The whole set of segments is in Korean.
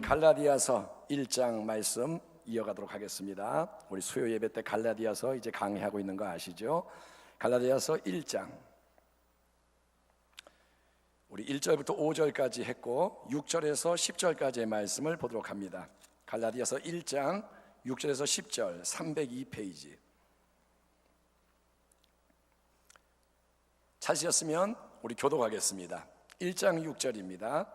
갈라디아서 1장 말씀 이어가도록 하겠습니다. 우리 수요 예배 때 갈라디아서 이제 강의하고 있는 거 아시죠? 갈라디아서 1장 우리 1절부터 5절까지 했고 6절에서 10절까지의 말씀을 보도록 합니다. 갈라디아서 1장 6절에서 10절 302페이지. 찾으셨으면 우리 교독하겠습니다. 1장 6절입니다.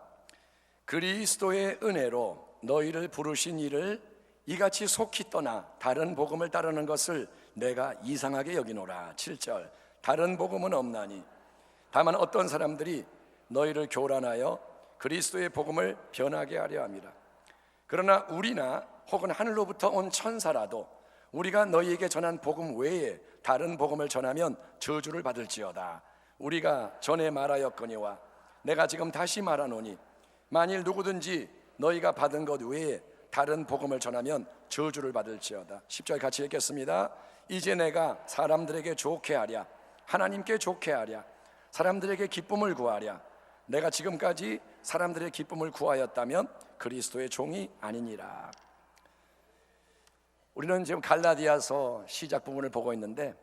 그리스도의 은혜로 너희를 부르신 이를 이같이 속히 떠나 다른 복음을 따르는 것을 내가 이상하게 여기노라. 7절. 다른 복음은 없나니 다만 어떤 사람들이 너희를 교란하여 그리스도의 복음을 변하게 하려 함이라. 그러나 우리나 혹은 하늘로부터 온 천사라도 우리가 너희에게 전한 복음 외에 다른 복음을 전하면 저주를 받을지어다. 우리가 전에 말하였거니와 내가 지금 다시 말하노니 만일 누구든지 너희가 받은 것 외에 다른 복음을 전하면 저주를 받을지어다. 10절 같이 읽겠습니다. 이제 내가 사람들에게 좋게 하랴 하나님께 좋게 하랴 사람들에게 기쁨을 구하랴 내가 지금까지 사람들의 기쁨을 구하였다면 그리스도의 종이 아니니라. 우리는 지금 갈라디아서 시작 부분을 보고 있는데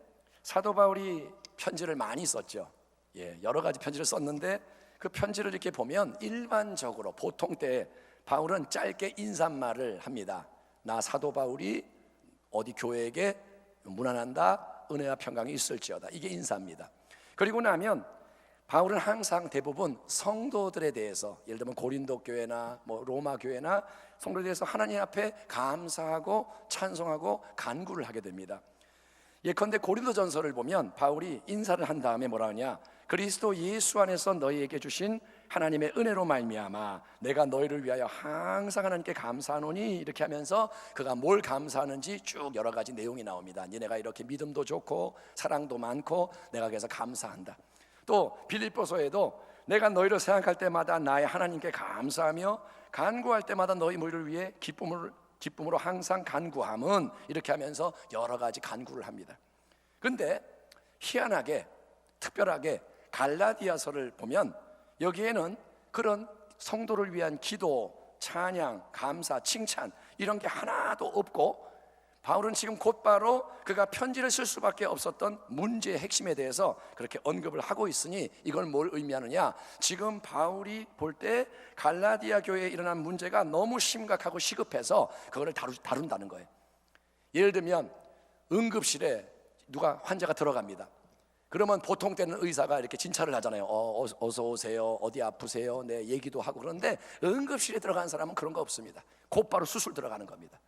사도 바울이 편지를 많이 썼죠. 여러 가지 편지를 썼는데 그 편지를 이렇게 보면 일반적으로 보통 때 바울은 짧게 인사말을 합니다. 나 사도 바울이 어디 교회에게 문안한다 은혜와 평강이 있을지어다. 이게 인사입니다. 그리고 나면 바울은 항상 대부분 성도들에 대해서 예를 들면 고린도 교회나 로마 교회나 성도들에 대해서 하나님 앞에 감사하고 찬송하고 간구를 하게 됩니다. 예컨대 고린도전서를 보면 바울이 인사를 한 다음에 뭐라 하냐, 그리스도 예수 안에서 너희에게 주신 하나님의 은혜로 말미암아 내가 너희를 위하여 항상 하나님께 감사하노니 이렇게 하면서 그가 뭘 감사하는지 쭉 여러 가지 내용이 나옵니다. 니네가 이렇게 믿음도 좋고 사랑도 많고 내가 그래서 감사한다. 또 빌립보서에도 내가 너희를 생각할 때마다 나의 하나님께 감사하며 간구할 때마다 너희 모두를 위해 기쁨으로 항상 간구함은 이렇게 하면서 여러 가지 간구를 합니다. 그런데 희한하게 특별하게 갈라디아서를 보면 여기에는 그런 성도를 위한 기도, 찬양, 감사, 칭찬 이런 게 하나도 없고 바울은 지금 곧바로 그가 편지를 쓸 수밖에 없었던 문제의 핵심에 대해서 그렇게 언급을 하고 있으니 이걸 뭘 의미하느냐, 지금 바울이 볼 때 갈라디아 교회에 일어난 문제가 너무 심각하고 시급해서 그거를 다룬다는 거예요. 예를 들면 응급실에 누가 환자가 들어갑니다. 그러면 보통 때는 의사가 이렇게 진찰을 하잖아요. 어서 오세요, 어디 아프세요, 네, 얘기도 하고. 그런데 응급실에 들어간 사람은 그런 거 없습니다. 곧바로 수술 들어가는 겁니다.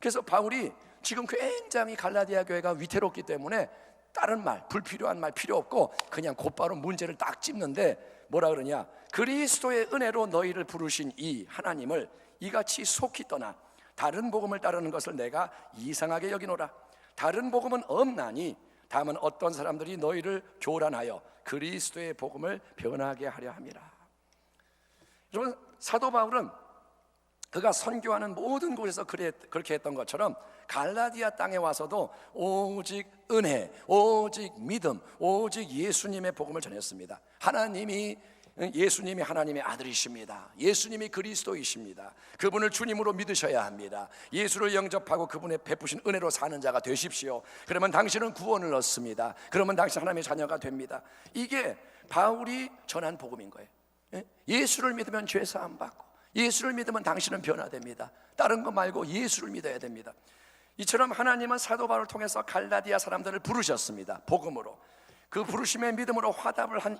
그래서 바울이 지금 굉장히 갈라디아 교회가 위태롭기 때문에 다른 말, 불필요한 말 필요 없고 그냥 곧바로 문제를 딱 찝는데 뭐라 그러냐, 그리스도의 은혜로 너희를 부르신 이 하나님을 이같이 속히 떠나 다른 복음을 따르는 것을 내가 이상하게 여기노라. 다른 복음은 없나니 다만 어떤 사람들이 너희를 교란하여 그리스도의 복음을 변하게 하려 함이라. 여러분, 사도 바울은 그가 선교하는 모든 곳에서 그렇게 했던 것처럼 갈라디아 땅에 와서도 오직 은혜, 오직 믿음, 오직 예수님의 복음을 전했습니다. 예수님이 하나님의 아들이십니다. 예수님이 그리스도이십니다. 그분을 주님으로 믿으셔야 합니다. 예수를 영접하고 그분의 베푸신 은혜로 사는 자가 되십시오. 그러면 당신은 구원을 얻습니다. 그러면 당신 하나님의 자녀가 됩니다. 이게 바울이 전한 복음인 거예요. 예수를 믿으면 죄 사함 받고 예수를 믿으면 당신은 변화됩니다. 다른 거 말고 예수를 믿어야 됩니다. 이처럼 하나님은 사도 바울을 통해서 갈라디아 사람들을 부르셨습니다. 복음으로. 그 부르심의 믿음으로 화답을 한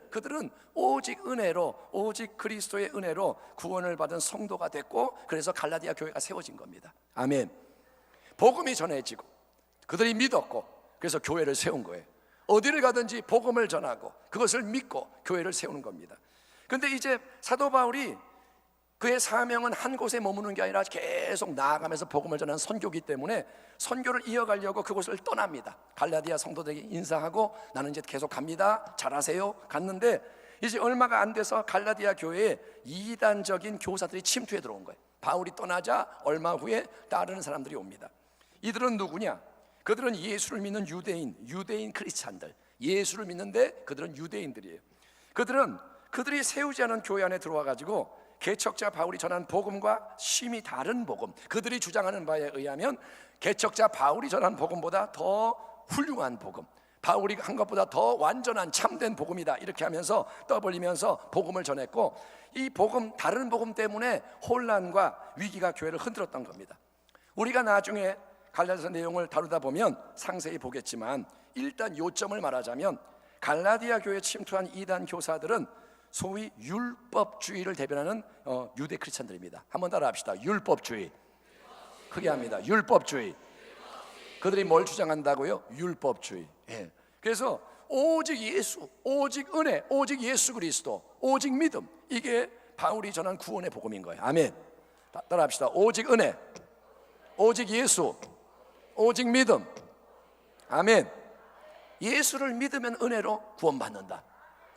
그들은 오직 은혜로, 오직 그리스도의 은혜로 구원을 받은 성도가 됐고, 그래서 갈라디아 교회가 세워진 겁니다. 아멘. 복음이 전해지고 그들이 믿었고 그래서 교회를 세운 거예요. 어디를 가든지 복음을 전하고 그것을 믿고 교회를 세우는 겁니다. 그런데 이제 사도 바울이 그의 사명은 한 곳에 머무는 게 아니라 계속 나아가면서 복음을 전하는 선교기 때문에 선교를 이어가려고 그곳을 떠납니다. 갈라디아 성도들에게 인사하고 나는 이제 계속 갑니다. 잘하세요. 갔는데 이제 얼마가 안 돼서 갈라디아 교회에 이단적인 교사들이 침투해 들어온 거예요. 바울이 떠나자 얼마 후에 따르는 사람들이 옵니다. 이들은 누구냐? 그들은 예수를 믿는 유대인 크리스찬들. 예수를 믿는데 그들은 유대인들이에요. 그들이 세우지 않은 교회 안에 들어와 가지고 개척자 바울이 전한 복음과 심히 다른 복음, 그들이 주장하는 바에 의하면 개척자 바울이 전한 복음보다 더 훌륭한 복음, 바울이 한 것보다 더 완전한 참된 복음이다, 이렇게 하면서 떠벌리면서 복음을 전했고, 이 복음, 다른 복음 때문에 혼란과 위기가 교회를 흔들었던 겁니다. 우리가 나중에 갈라디아서 내용을 다루다 보면 상세히 보겠지만, 일단 요점을 말하자면 갈라디아 교회에 침투한 이단 교사들은 소위 율법주의를 대변하는 유대 크리스찬들입니다. 한번 따라합시다. 율법주의. 크게 합니다. 율법주의. 그들이 뭘 주장한다고요? 율법주의. 예. 그래서 오직 예수, 오직 은혜, 오직 예수 그리스도, 오직 믿음, 이게 바울이 전한 구원의 복음인 거예요. 아멘. 따라합시다. 오직 은혜, 오직 예수, 오직 믿음. 아멘. 예수를 믿으면 은혜로 구원받는다.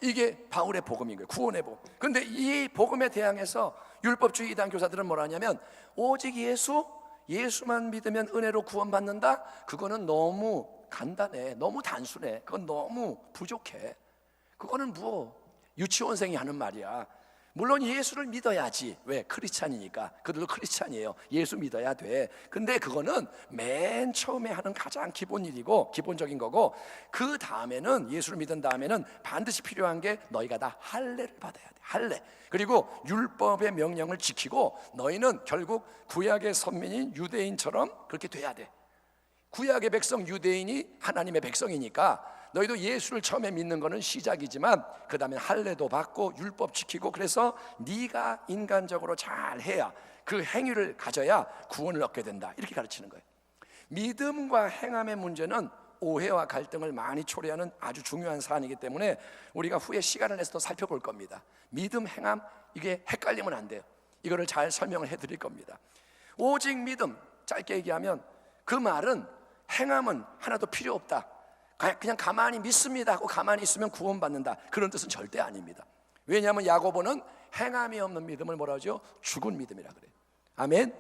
이게 바울의 복음인 거예요. 구원의 복음. 그런데 이 복음에 대항해서 율법주의 이단 교사들은 뭐라 하냐면, 오직 예수, 예수만 믿으면 은혜로 구원받는다? 그거는 너무 간단해, 너무 단순해, 그건 너무 부족해, 그거는 뭐 유치원생이 하는 말이야. 물론 예수를 믿어야지. 왜? 크리스찬이니까. 그들도 크리스찬이에요. 예수 믿어야 돼. 근데 그거는 맨 처음에 하는 가장 기본 일이고 기본적인 거고, 그 다음에는, 예수를 믿은 다음에는 반드시 필요한 게 너희가 다 할례를 받아야 돼. 할례. 그리고 율법의 명령을 지키고, 너희는 결국 구약의 선민인 유대인처럼 그렇게 돼야 돼. 구약의 백성 유대인이 하나님의 백성이니까 너희도 예수를 처음에 믿는 거는 시작이지만 그 다음에 할례도 받고 율법 지키고, 그래서 네가 인간적으로 잘 해야, 그 행위를 가져야 구원을 얻게 된다, 이렇게 가르치는 거예요. 믿음과 행함의 문제는 오해와 갈등을 많이 초래하는 아주 중요한 사안이기 때문에 우리가 후에 시간을 내서 더 살펴볼 겁니다. 믿음, 행함, 이게 헷갈리면 안 돼요. 이거를 잘 설명을 해드릴 겁니다. 오직 믿음, 짧게 얘기하면 그 말은 행함은 하나도 필요 없다, 그냥 가만히 믿습니다 하고 가만히 있으면 구원받는다, 그런 뜻은 절대 아닙니다. 왜냐하면 야고보는 행함이 없는 믿음을 뭐라 하죠? 죽은 믿음이라 그래요. 아멘.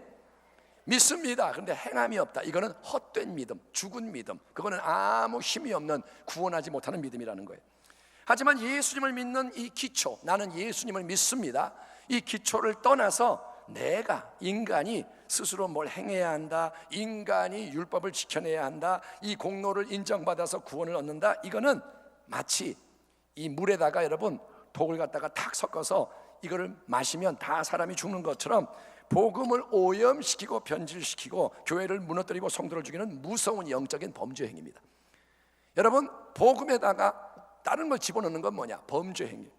믿습니다, 그런데 행함이 없다, 이거는 헛된 믿음, 죽은 믿음, 그거는 아무 힘이 없는, 구원하지 못하는 믿음이라는 거예요. 하지만 예수님을 믿는 이 기초, 나는 예수님을 믿습니다, 이 기초를 떠나서 내가, 인간이 스스로 뭘 행해야 한다, 인간이 율법을 지켜내야 한다, 이 공로를 인정받아서 구원을 얻는다, 이거는 마치 이 물에다가 여러분 독을 갖다가 탁 섞어서 이거를 마시면 다 사람이 죽는 것처럼 복음을 오염시키고 변질시키고 교회를 무너뜨리고 성도를 죽이는 무서운 영적인 범죄 행위입니다. 여러분, 복음에다가 다른 걸 집어넣는 건 뭐냐? 범죄 행위.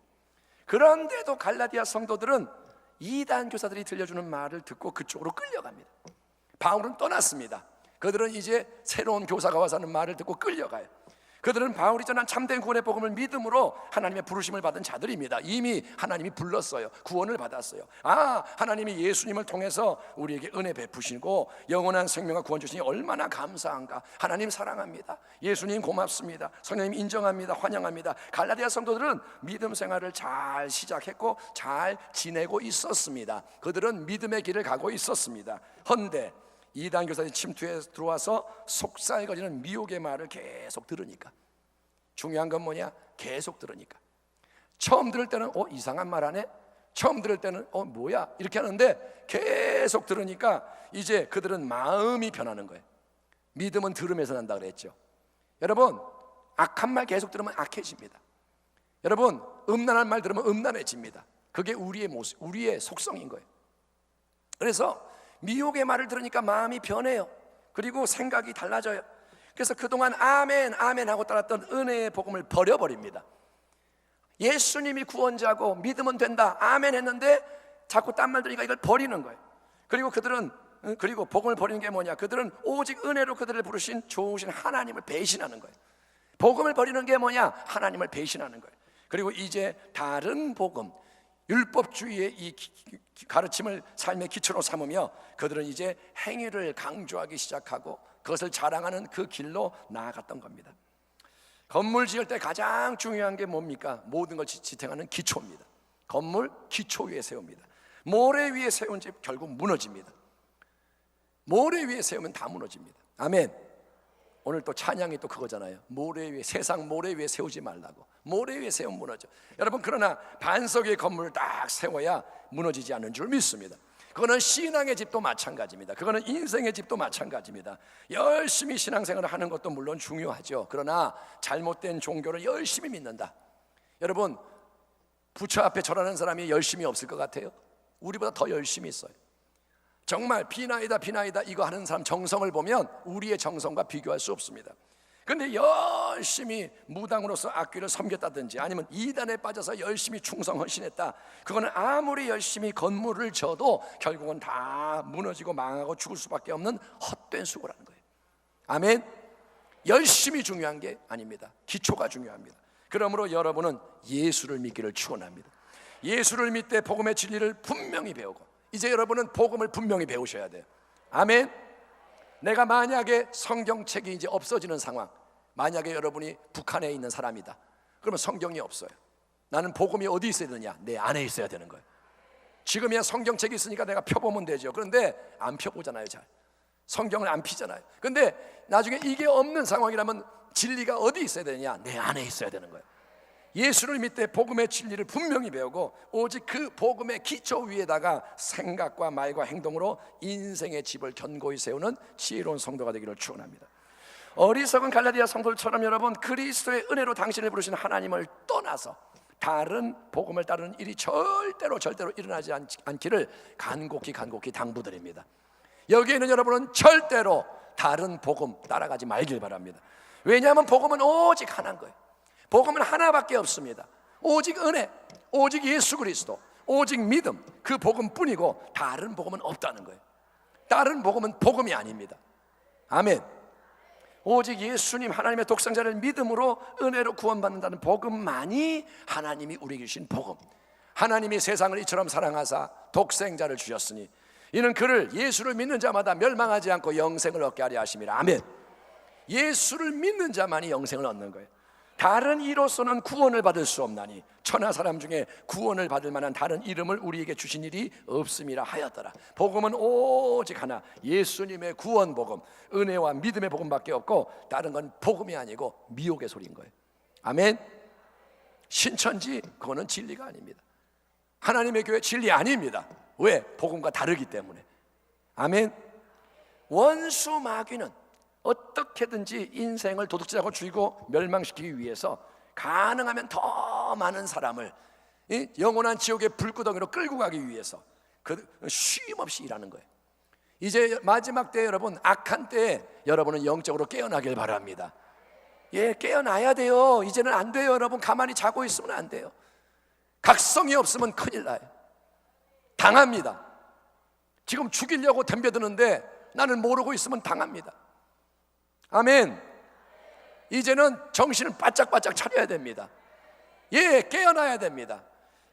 그런데도 갈라디아 성도들은 이단 교사들이 들려주는 말을 듣고 그쪽으로 끌려갑니다. 바울은 떠났습니다. 그들은 이제 새로운 교사가 와서 하는 말을 듣고 끌려가요. 그들은 바울이 전한 참된 구원의 복음을 믿음으로 하나님의 부르심을 받은 자들입니다. 이미 하나님이 불렀어요. 구원을 받았어요. 하나님이 예수님을 통해서 우리에게 은혜 베푸시고 영원한 생명과 구원 주시니 얼마나 감사한가. 하나님 사랑합니다. 예수님 고맙습니다. 성령님 인정합니다. 환영합니다. 갈라디아 성도들은 믿음 생활을 잘 시작했고 잘 지내고 있었습니다. 그들은 믿음의 길을 가고 있었습니다. 헌데 이단 교사들이 침투해 들어와서 속살거리는 미혹의 말을 계속 들으니까, 중요한 건 뭐냐? 계속 들으니까. 처음 들을 때는 이상한 말 하네? 처음 들을 때는 뭐야? 이렇게 하는데 계속 들으니까 이제 그들은 마음이 변하는 거예요. 믿음은 들음에서 난다 그랬죠. 여러분, 악한 말 계속 들으면 악해집니다. 여러분, 음란한 말 들으면 음란해집니다. 그게 우리의 모습, 우리의 속성인 거예요. 그래서 미혹의 말을 들으니까 마음이 변해요. 그리고 생각이 달라져요. 그래서 그동안 아멘 아멘 하고 따랐던 은혜의 복음을 버려버립니다. 예수님이 구원자고 믿으면 된다, 아멘 했는데 자꾸 딴 말 들으니까 이걸 버리는 거예요. 그리고 복음을 버리는 게 뭐냐? 그들은 오직 은혜로 그들을 부르신 좋으신 하나님을 배신하는 거예요. 복음을 버리는 게 뭐냐? 하나님을 배신하는 거예요. 그리고 이제 다른 복음, 율법주의의 이 가르침을 삶의 기초로 삼으며 그들은 이제 행위를 강조하기 시작하고 그것을 자랑하는 그 길로 나아갔던 겁니다. 건물 지을 때 가장 중요한 게 뭡니까? 모든 걸 지탱하는 기초입니다. 건물 기초 위에 세웁니다. 모래 위에 세운 집 결국 무너집니다. 모래 위에 세우면 다 무너집니다. 아멘. 오늘 또 찬양이 또 그거잖아요. 모래 위에, 세상 모래 위에 세우지 말라고. 모래 위에 세우면 무너져. 여러분, 그러나 반석의 건물을 딱 세워야 무너지지 않는 줄 믿습니다. 그거는 신앙의 집도 마찬가지입니다. 그거는 인생의 집도 마찬가지입니다. 열심히 신앙생활을 하는 것도 물론 중요하죠. 그러나 잘못된 종교를 열심히 믿는다. 여러분, 부처 앞에 절하는 사람이 열심히 없을 것 같아요? 우리보다 더 열심히 있어요. 정말 비나이다 비나이다 이거 하는 사람 정성을 보면 우리의 정성과 비교할 수 없습니다. 그런데 열심히 무당으로서 악귀를 섬겼다든지 아니면 이단에 빠져서 열심히 충성 헌신했다, 그거는 아무리 열심히 건물을 져도 결국은 다 무너지고 망하고 죽을 수밖에 없는 헛된 수고라는 거예요. 아멘. 열심히 중요한 게 아닙니다. 기초가 중요합니다. 그러므로 여러분은 예수를 믿기를 축원합니다. 예수를 믿되 복음의 진리를 분명히 배우고, 이제 여러분은 복음을 분명히 배우셔야 돼요. 아멘. 내가 만약에 성경책이 이제 없어지는 상황, 만약에 여러분이 북한에 있는 사람이다, 그러면 성경이 없어요. 나는 복음이 어디 있어야 되느냐? 내 안에 있어야 되는 거예요. 지금이야 성경책이 있으니까 내가 펴보면 되죠. 그런데 안 펴보잖아요. 잘 성경을 안 피잖아요. 그런데 나중에 이게 없는 상황이라면 진리가 어디 있어야 되느냐? 내 안에 있어야 되는 거예요. 예수를 믿되 복음의 진리를 분명히 배우고 오직 그 복음의 기초 위에다가 생각과 말과 행동으로 인생의 집을 견고히 세우는 지혜로운 성도가 되기를 축원합니다. 어리석은 갈라디아 성도들처럼 여러분, 그리스도의 은혜로 당신을 부르신 하나님을 떠나서 다른 복음을 따르는 일이 절대로 일어나지 않기를 간곡히 당부드립니다. 여기에는 여러분은 절대로 다른 복음 따라가지 말길 바랍니다. 왜냐하면 복음은 오직 하나인 거예요. 복음은 하나밖에 없습니다. 오직 은혜, 오직 예수 그리스도, 오직 믿음, 그 복음뿐이고 다른 복음은 없다는 거예요. 다른 복음은 복음이 아닙니다. 아멘. 오직 예수님 하나님의 독생자를 믿음으로 은혜로 구원받는다는 복음만이 하나님이 우리에게 주신 복음. 하나님이 세상을 이처럼 사랑하사 독생자를 주셨으니 이는 그를, 예수를 믿는 자마다 멸망하지 않고 영생을 얻게 하려 하심이라. 아멘. 예수를 믿는 자만이 영생을 얻는 거예요. 다른 이로서는 구원을 받을 수 없나니 천하 사람 중에 구원을 받을 만한 다른 이름을 우리에게 주신 일이 없음이라 하였더라. 복음은 오직 하나, 예수님의 구원 복음, 은혜와 믿음의 복음밖에 없고 다른 건 복음이 아니고 미혹의 소리인 거예요. 아멘. 신천지, 그거는 진리가 아닙니다. 하나님의 교회 진리 아닙니다. 왜? 복음과 다르기 때문에. 아멘. 원수 마귀는 어떻게든지 인생을 도둑질하고 죽이고 멸망시키기 위해서 가능하면 더 많은 사람을 영원한 지옥의 불구덩이로 끌고 가기 위해서 쉼 없이 일하는 거예요. 이제 마지막 때 여러분, 악한 때에 여러분은 영적으로 깨어나길 바랍니다. 예, 깨어나야 돼요. 이제는 안 돼요. 여러분, 가만히 자고 있으면 안 돼요. 각성이 없으면 큰일 나요. 당합니다. 지금 죽이려고 덤벼드는데 나는 모르고 있으면 당합니다. 아멘. 이제는 정신을 바짝바짝 차려야 됩니다. 예, 깨어나야 됩니다.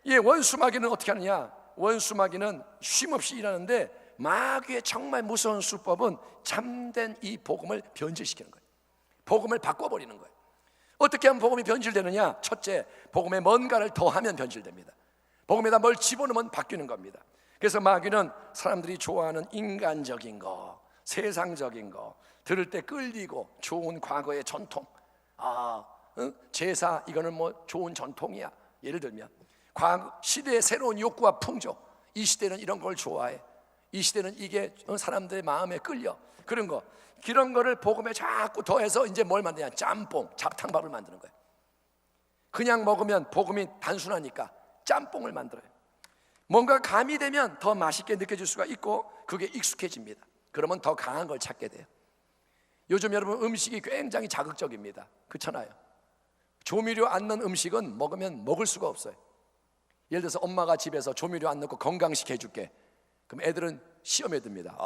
예, 원수 마귀는 어떻게 하느냐? 원수 마귀는 쉼없이 일하는데 마귀의 정말 무서운 수법은 참된 이 복음을 변질시키는 거예요. 복음을 바꿔버리는 거예요. 어떻게 하면 복음이 변질되느냐? 첫째, 복음에 뭔가를 더하면 변질됩니다. 복음에다 뭘 집어넣으면 바뀌는 겁니다. 그래서 마귀는 사람들이 좋아하는 인간적인 거, 세상적인 거, 들을 때 끌리고 좋은 과거의 전통, 제사, 이거는 뭐 좋은 전통이야. 예를 들면 과거 시대의 새로운 욕구와 풍조, 이 시대는 이런 걸 좋아해. 이 시대는 이게 사람들의 마음에 끌려. 그런 거를 복음에 자꾸 더해서 이제 뭘 만드냐? 짬뽕, 잡탕밥을 만드는 거예요. 그냥 먹으면 복음이 단순하니까 짬뽕을 만들어요. 뭔가 가미되면 더 맛있게 느껴질 수가 있고 그게 익숙해집니다. 그러면 더 강한 걸 찾게 돼요. 요즘 여러분 음식이 굉장히 자극적입니다. 그렇잖아요. 조미료 안 넣은 음식은 먹으면 먹을 수가 없어요. 예를 들어서 엄마가 집에서 조미료 안 넣고 건강식 해줄게. 그럼 애들은 시험에 듭니다.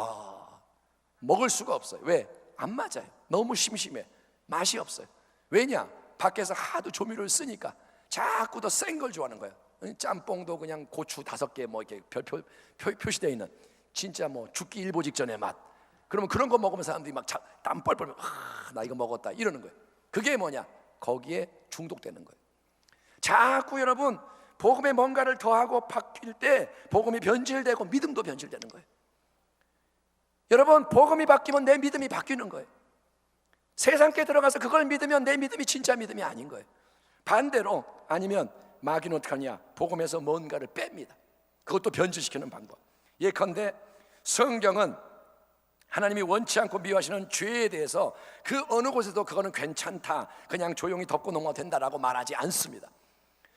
먹을 수가 없어요. 왜? 안 맞아요. 너무 심심해. 맛이 없어요. 왜냐? 밖에서 하도 조미료를 쓰니까 자꾸 더 센 걸 좋아하는 거예요. 짬뽕도 그냥 고추 5개 뭐 이렇게 표시되어 있는 진짜 뭐 죽기 일보 직전의 맛. 그러면 그런 거 먹으면 사람들이 막 땀 뻘뻘, 나 이거 먹었다 이러는 거예요. 그게 뭐냐? 거기에 중독되는 거예요. 자꾸 여러분 복음에 뭔가를 더하고 바뀔 때 복음이 변질되고 믿음도 변질되는 거예요. 여러분, 복음이 바뀌면 내 믿음이 바뀌는 거예요. 세상께 들어가서 그걸 믿으면 내 믿음이 진짜 믿음이 아닌 거예요. 반대로 아니면 마귀는 어떻게 하냐? 복음에서 뭔가를 뺍니다. 그것도 변질시키는 방법. 예컨대 성경은 하나님이 원치 않고 미워하시는 죄에 대해서 그 어느 곳에도 그거는 괜찮다, 그냥 조용히 덮고 넘어가도 된다라고 말하지 않습니다.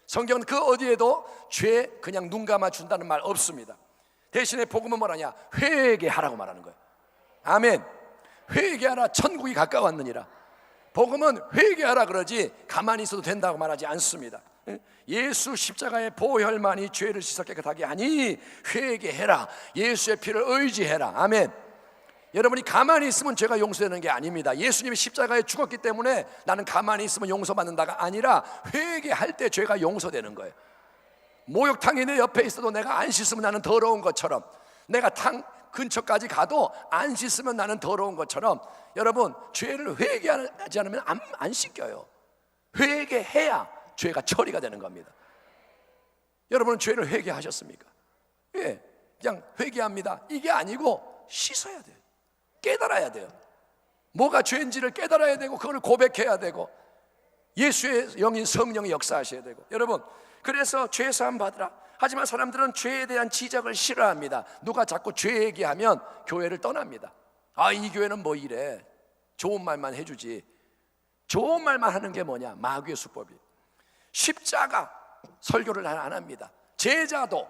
성경은 그 어디에도 죄 그냥 눈 감아 준다는 말 없습니다. 대신에 복음은 뭐라냐? 회개하라고 말하는 거예요. 아멘. 회개하라, 천국이 가까웠느니라. 복음은 회개하라 그러지 가만히 있어도 된다고 말하지 않습니다. 예수 십자가의 보혈만이 죄를 씻어 깨끗하게 하니 회개해라, 예수의 피를 의지해라. 아멘. 여러분이 가만히 있으면 죄가 용서되는 게 아닙니다. 예수님이 십자가에 죽었기 때문에 나는 가만히 있으면 용서받는다가 아니라 회개할 때 죄가 용서되는 거예요. 목욕탕이 내 옆에 있어도 내가 안 씻으면 나는 더러운 것처럼, 내가 탕 근처까지 가도 안 씻으면 나는 더러운 것처럼, 여러분 죄를 회개하지 않으면 안 씻겨요. 회개해야 죄가 처리가 되는 겁니다. 여러분은 죄를 회개하셨습니까? 예, 그냥 회개합니다 이게 아니고 씻어야 돼요. 깨달아야 돼요. 뭐가 죄인지를 깨달아야 되고 그걸 고백해야 되고 예수의 영인 성령이 역사하셔야 되고. 여러분 그래서 죄사함 받으라. 하지만 사람들은 죄에 대한 지적을 싫어합니다. 누가 자꾸 죄 얘기하면 교회를 떠납니다. 아, 이 교회는 뭐 이래, 좋은 말만 해주지. 좋은 말만 하는 게 뭐냐? 마귀의 수법이. 십자가 설교를 안 합니다. 제자도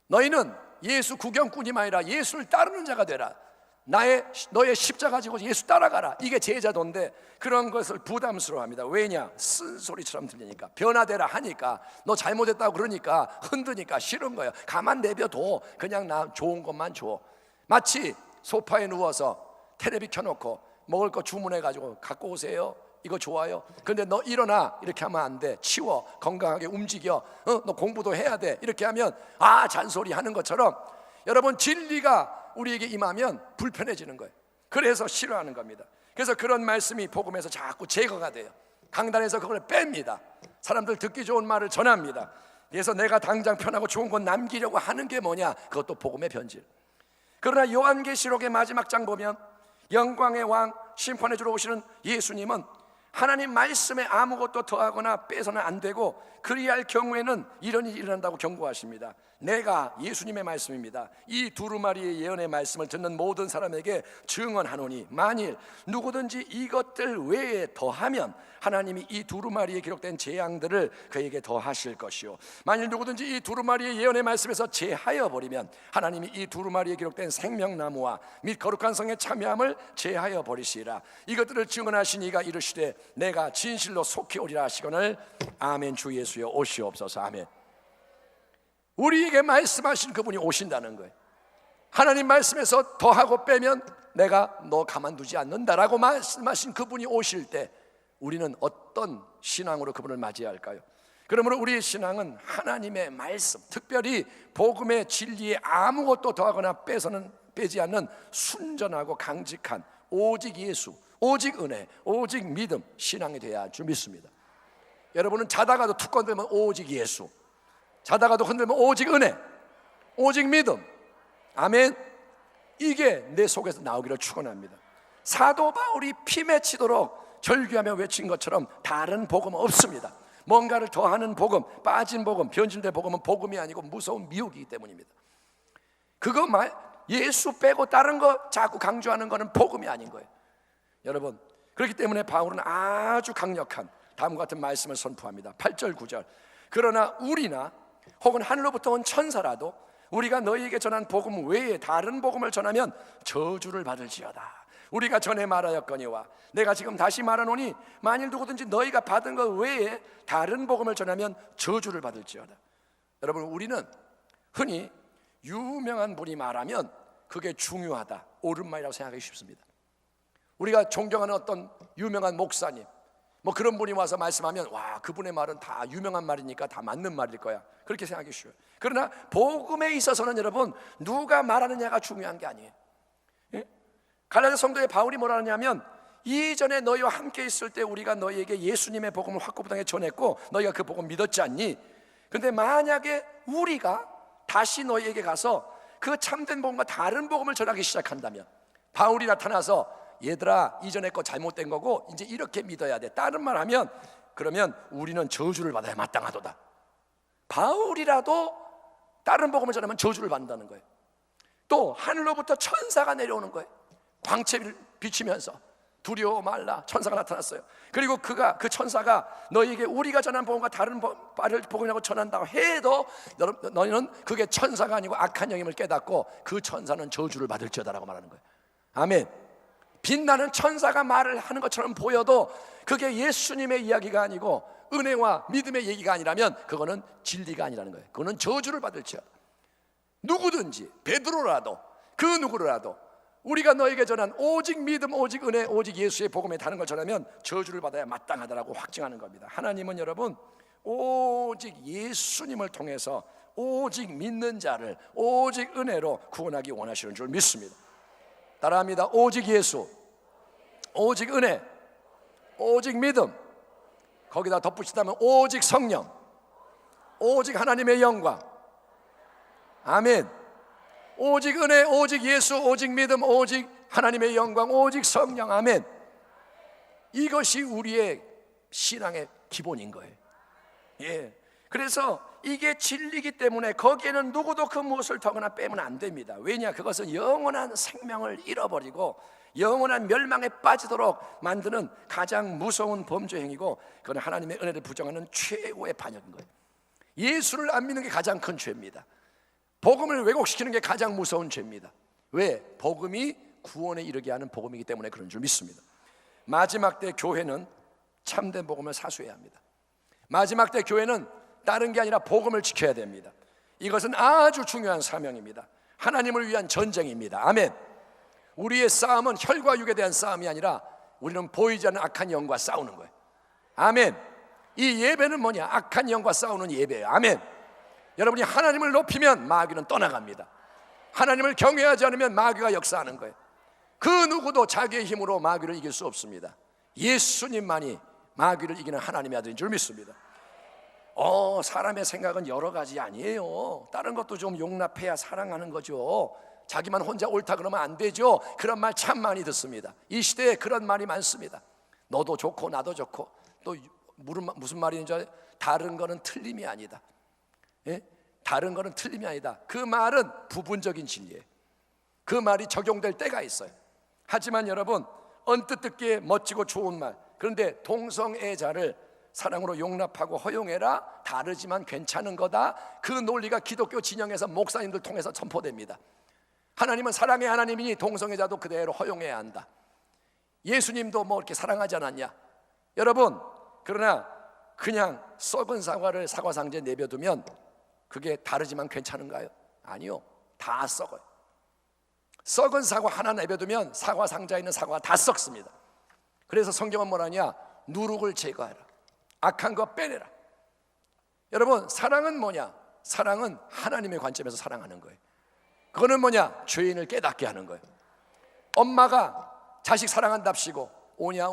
너희는 예수 구경꾼이 아니라 예수를 따르는 자가 되라. 너의 십자가 지고 예수 따라가라. 이게 제자도인데 그런 것을 부담스러워합니다. 왜냐? 쓴소리처럼 들리니까. 변화되라 하니까, 너 잘못했다고 그러니까 흔드니까 싫은 거예요. 가만 내버려둬. 그냥 나 좋은 것만 줘. 마치 소파에 누워서 텔레비 켜놓고 먹을 거 주문해가지고 갖고 오세요, 이거 좋아요. 근데 너 일어나, 이렇게 하면 안 돼. 치워, 건강하게 움직여, 너 공부도 해야 돼. 이렇게 하면 잔소리 하는 것처럼 여러분 진리가 우리에게 임하면 불편해지는 거예요. 그래서 싫어하는 겁니다. 그래서 그런 말씀이 복음에서 자꾸 제거가 돼요. 강단에서 그걸 뺍니다. 사람들 듣기 좋은 말을 전합니다. 그래서 내가 당장 편하고 좋은 건 남기려고 하는 게 뭐냐? 그것도 복음의 변질. 그러나 요한계시록의 마지막 장 보면 영광의 왕, 심판해 주러 오시는 예수님은 하나님 말씀에 아무것도 더하거나 빼서는 안 되고, 그리할 경우에는 이런 일이 일어난다고 경고하십니다. 내가, 예수님의 말씀입니다, 이 두루마리의 예언의 말씀을 듣는 모든 사람에게 증언하노니 만일 누구든지 이것들 외에 더하면 하나님이 이 두루마리에 기록된 재앙들을 그에게 더하실 것이요, 만일 누구든지 이 두루마리의 예언의 말씀에서 제하여 버리면 하나님이 이 두루마리에 기록된 생명나무와 및 거룩한 성의 참여함을 제하여 버리시리라. 이것들을 증언하신 이가 이르시되 내가 진실로 속히 오리라 하시거늘 아멘. 주 예수여 오시옵소서. 아멘. 우리에게 말씀하신 그분이 오신다는 거예요. 하나님 말씀에서 더하고 빼면 내가 너 가만두지 않는다라고 말씀하신 그분이 오실 때 우리는 어떤 신앙으로 그분을 맞이할까요? 그러므로 우리의 신앙은 하나님의 말씀, 특별히 복음의 진리에 아무것도 더하거나 빼지 않는 순전하고 강직한 오직 예수, 오직 은혜, 오직 믿음, 신앙이 돼야 할 줄 믿습니다. 여러분은 자다가도 툭 건들면 오직 예수, 자다가도 흔들면 오직 은혜, 오직 믿음. 아멘. 이게 내 속에서 나오기를 축원합니다. 사도 바울이 피 맺히도록 절규하며 외친 것처럼 다른 복음은 없습니다. 뭔가를 더하는 복음, 빠진 복음, 변질된 복음은 복음이 아니고 무서운 미혹이기 때문입니다. 그거 예수 빼고 다른 거 자꾸 강조하는 거는 복음이 아닌 거예요. 여러분, 그렇기 때문에 바울은 아주 강력한 다음과 같은 말씀을 선포합니다. 8절 9절. 그러나 우리나 혹은 하늘로부터 온 천사라도 우리가 너희에게 전한 복음 외에 다른 복음을 전하면 저주를 받을지어다. 우리가 전에 말하였거니와 내가 지금 다시 말하노니 만일 누구든지 너희가 받은 것 외에 다른 복음을 전하면 저주를 받을지어다. 여러분, 우리는 흔히 유명한 분이 말하면 그게 중요하다, 옳은 말이라고 생각하기 쉽습니다. 우리가 존경하는 어떤 유명한 목사님, 뭐 그런 분이 와서 말씀하면 와, 그분의 말은 다 유명한 말이니까 다 맞는 말일 거야, 그렇게 생각하기 쉬워요. 그러나 복음에 있어서는 여러분, 누가 말하느냐가 중요한 게 아니에요. 갈라디아 성도에 바울이 뭐라 하냐면, 이전에 너희와 함께 있을 때 우리가 너희에게 예수님의 복음을 확고부당하게 전했고 너희가 그 복음 믿었지 않니? 근데 만약에 우리가 다시 너희에게 가서 그 참된 복음과 다른 복음을 전하기 시작한다면, 바울이 나타나서 얘들아 이전에 거 잘못된 거고 이제 이렇게 믿어야 돼. 다른 말 하면 그러면 우리는 저주를 받아야 마땅하도다. 바울이라도 다른 복음을 전하면 저주를 받는다는 거예요. 또 하늘로부터 천사가 내려오는 거예요. 광채를 비치면서 두려워 말라, 천사가 나타났어요. 그리고 그 천사가 너희에게 우리가 전한 복음과 다른 복음이라고 전한다고 해도 너희는 그게 천사가 아니고 악한 영임을 깨닫고 그 천사는 저주를 받을지어다라고 말하는 거예요. 아멘. 빛나는 천사가 말을 하는 것처럼 보여도 그게 예수님의 이야기가 아니고 은혜와 믿음의 얘기가 아니라면 그거는 진리가 아니라는 거예요. 그거는 저주를 받을지어다. 누구든지 베드로라도 그 누구라도 우리가 너에게 전한 오직 믿음, 오직 은혜, 오직 예수의 복음에 다른 걸 전하면 저주를 받아야 마땅하다라고 확증하는 겁니다. 하나님은 여러분 오직 예수님을 통해서 오직 믿는 자를 오직 은혜로 구원하기 원하시는 줄 믿습니다. 따라합니다. 오직 예수, 오직 은혜, 오직 믿음, 거기다 덧붙이다면 오직 성령, 오직 하나님의 영광. 아멘. 오직 은혜, 오직 예수, 오직 믿음, 오직 하나님의 영광, 오직 성령. 아멘. 이것이 우리의 신앙의 기본인 거예요. 예. 그래서 이게 진리이기 때문에 거기에는 누구도 그 무엇을 더거나 빼면 안 됩니다. 왜냐? 그것은 영원한 생명을 잃어버리고 영원한 멸망에 빠지도록 만드는 가장 무서운 범죄 행위고, 그건 하나님의 은혜를 부정하는 최고의 반역인 거예요. 예수를 안 믿는 게 가장 큰 죄입니다. 복음을 왜곡시키는 게 가장 무서운 죄입니다. 왜? 복음이 구원에 이르게 하는 복음이기 때문에 그런 줄 믿습니다. 마지막 때 교회는 참된 복음을 사수해야 합니다. 마지막 때 교회는 다른 게 아니라 복음을 지켜야 됩니다. 이것은 아주 중요한 사명입니다. 하나님을 위한 전쟁입니다. 아멘. 우리의 싸움은 혈과 육에 대한 싸움이 아니라 우리는 보이지 않는 악한 영과 싸우는 거예요. 아멘. 이 예배는 뭐냐? 악한 영과 싸우는 예배예요. 아멘. 여러분이 하나님을 높이면 마귀는 떠나갑니다. 하나님을 경외하지 않으면 마귀가 역사하는 거예요. 그 누구도 자기의 힘으로 마귀를 이길 수 없습니다. 예수님만이 마귀를 이기는 하나님의 아들인 줄 믿습니다. 사람의 생각은 여러 가지 아니에요. 다른 것도 좀 용납해야 사랑하는 거죠. 자기만 혼자 옳다 그러면 안 되죠. 그런 말 참 많이 듣습니다. 이 시대에 그런 말이 많습니다. 너도 좋고 나도 좋고. 또 무슨 말인지 알아요? 다른 거는 틀림이 아니다. 예? 다른 거는 틀림이 아니다. 그 말은 부분적인 진리예요. 그 말이 적용될 때가 있어요. 하지만 여러분, 언뜻 듣기에 멋지고 좋은 말, 그런데 동성애자를 사랑으로 용납하고 허용해라, 다르지만 괜찮은 거다, 그 논리가 기독교 진영에서 목사님들 통해서 선포됩니다. 하나님은 사랑의 하나님이니 동성애자도 그대로 허용해야 한다. 예수님도 뭐 이렇게 사랑하지 않았냐? 여러분, 그러나 그냥 썩은 사과를 사과상자에 내버두면 그게 다르지만 괜찮은가요? 아니요, 다 썩어요. 썩은 사과 하나 내버두면 사과 상자에 있는 사과가 다 썩습니다. 그래서 성경은 뭐라냐? 누룩을 제거하라, 악한 거 빼내라. 여러분, 사랑은 뭐냐? 사랑은 하나님의 관점에서 사랑하는 거예요. 그거는 뭐냐? 죄인을 깨닫게 하는 거예요. 엄마가 자식 사랑한답시고 오냐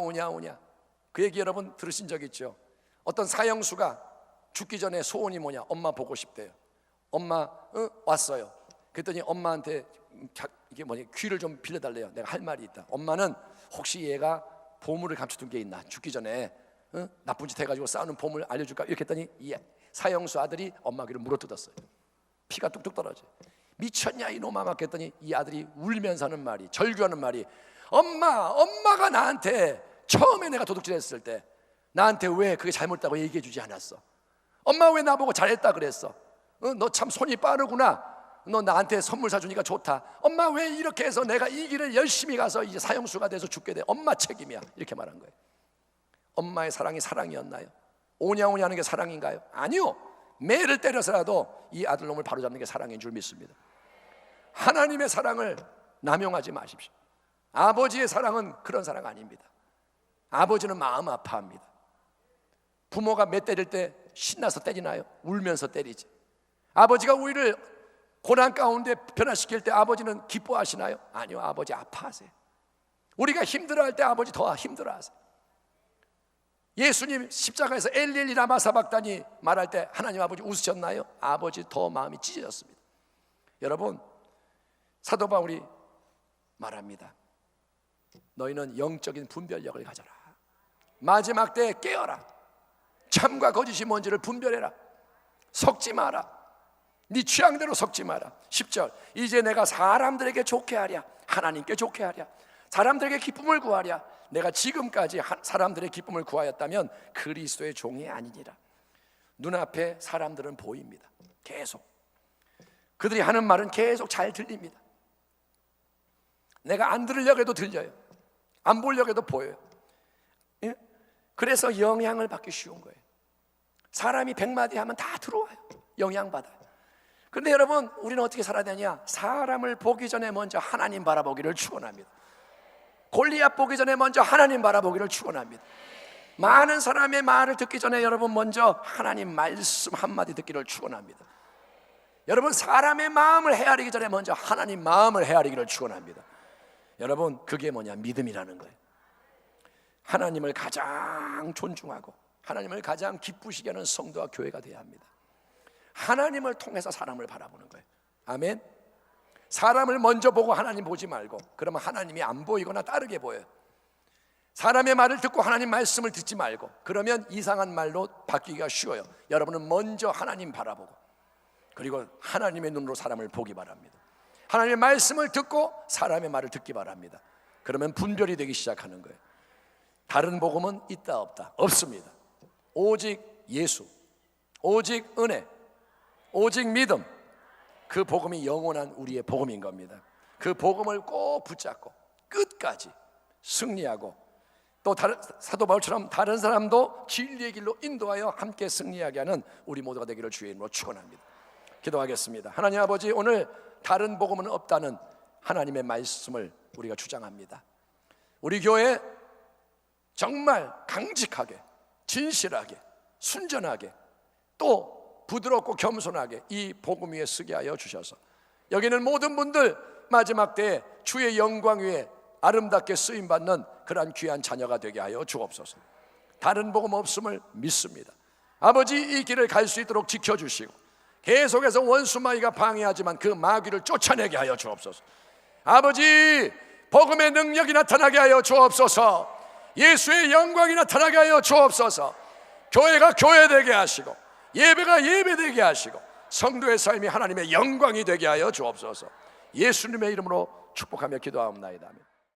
그 얘기 여러분 들으신 적 있죠? 어떤 사형수가 죽기 전에 소원이 뭐냐? 엄마 보고 싶대요. 엄마 왔어요. 그랬더니 엄마한테 이게 뭐냐? 귀를 좀 빌려달래요. 내가 할 말이 있다. 엄마는 혹시 얘가 보물을 감춰둔 게 있나? 죽기 전에 나쁜 짓 해가지고 싸우는 보물 알려줄까? 이렇게 했더니 이 사형수 아들이 엄마 귀를 물어뜯었어요. 피가 뚝뚝 떨어져요. 미쳤냐 이놈아 막 했더니 이 아들이 울면서 하는 말이, 절규하는 말이, 엄마가 나한테 처음에 내가 도둑질했을 때 나한테 왜 그게 잘못했다고 얘기해 주지 않았어? 엄마 왜 나보고 잘했다 그랬어? 너 참 손이 빠르구나. 너 나한테 선물 사주니까 좋다. 엄마 왜 이렇게 해서 내가 이 길을 열심히 가서 이제 사형수가 돼서 죽게 돼? 엄마 책임이야. 이렇게 말한 거예요. 엄마의 사랑이 사랑이었나요? 오냐 하는 게 사랑인가요? 아니요. 매를 때려서라도 이 아들놈을 바로잡는 게 사랑인 줄 믿습니다. 하나님의 사랑을 남용하지 마십시오. 아버지의 사랑은 그런 사랑 아닙니다. 아버지는 마음 아파합니다. 부모가 매 때릴 때 신나서 때리나요? 울면서 때리지. 아버지가 우리를 고난 가운데 변화시킬 때 아버지는 기뻐하시나요? 아니요, 아버지 아파하세요. 우리가 힘들어할 때 아버지 더 힘들어하세요. 예수님 십자가에서 엘리 라마 사박다니 말할 때 하나님 아버지 웃으셨나요? 아버지 더 마음이 찢어졌습니다. 여러분, 사도 바울이 말합니다. 너희는 영적인 분별력을 가져라. 마지막 때에 깨어라. 참과 거짓이 뭔지를 분별해라. 속지 마라. 네 취향대로 속지 마라. 10절, 이제 내가 사람들에게 좋게 하랴, 하나님께 좋게 하랴, 사람들에게 기쁨을 구하랴. 내가 지금까지 사람들의 기쁨을 구하였다면 그리스도의 종이 아니니라. 눈앞에 사람들은 보입니다. 계속 그들이 하는 말은 계속 잘 들립니다. 내가 안 들으려고 해도 들려요. 안 보려고 해도 보여요. 예? 그래서 영향을 받기 쉬운 거예요. 사람이 100마디 하면 다 들어와요. 영향받아요. 그런데 여러분, 우리는 어떻게 살아야 되냐? 사람을 보기 전에 먼저 하나님 바라보기를 축원합니다. 골리앗 보기 전에 먼저 하나님 바라보기를 축원합니다. 많은 사람의 말을 듣기 전에 여러분 먼저 하나님 말씀 한마디 듣기를 축원합니다. 여러분, 사람의 마음을 헤아리기 전에 먼저 하나님 마음을 헤아리기를 축원합니다. 여러분, 그게 뭐냐? 믿음이라는 거예요. 하나님을 가장 존중하고 하나님을 가장 기쁘시게 하는 성도와 교회가 되어야 합니다. 하나님을 통해서 사람을 바라보는 거예요. 아멘. 사람을 먼저 보고 하나님 보지 말고, 그러면 하나님이 안 보이거나 다르게 보여요. 사람의 말을 듣고 하나님 말씀을 듣지 말고, 그러면 이상한 말로 바뀌기가 쉬워요. 여러분은 먼저 하나님 바라보고, 그리고 하나님의 눈으로 사람을 보기 바랍니다. 하나님의 말씀을 듣고 사람의 말을 듣기 바랍니다. 그러면 분별이 되기 시작하는 거예요. 다른 복음은 있다 없다? 없습니다. 오직 예수, 오직 은혜, 오직 믿음, 그 복음이 영원한 우리의 복음인 겁니다. 그 복음을 꼭 붙잡고 끝까지 승리하고, 또 사도 바울처럼 다른 사람도 진리의 길로 인도하여 함께 승리하게 하는 우리 모두가 되기를 주의 이름으로 축원합니다. 기도하겠습니다. 하나님 아버지, 오늘 다른 복음은 없다는 하나님의 말씀을 우리가 주장합니다. 우리 교회 정말 강직하게, 진실하게, 순전하게, 또 부드럽고 겸손하게 이 복음 위에 쓰게 하여 주셔서 여기는 모든 분들 마지막 때에 주의 영광 위에 아름답게 쓰임받는 그러한 귀한 자녀가 되게 하여 주옵소서. 다른 복음 없음을 믿습니다. 아버지, 이 길을 갈 수 있도록 지켜주시고, 계속해서 원수 마귀가 방해하지만 그 마귀를 쫓아내게 하여 주옵소서. 아버지, 복음의 능력이 나타나게 하여 주옵소서. 예수의 영광이 나타나게 하여 주옵소서. 교회가 교회되게 하시고, 예배가 예배되게 하시고, 성도의 삶이 하나님의 영광이 되게 하여 주옵소서. 예수님의 이름으로 축복하며 기도하옵나이다.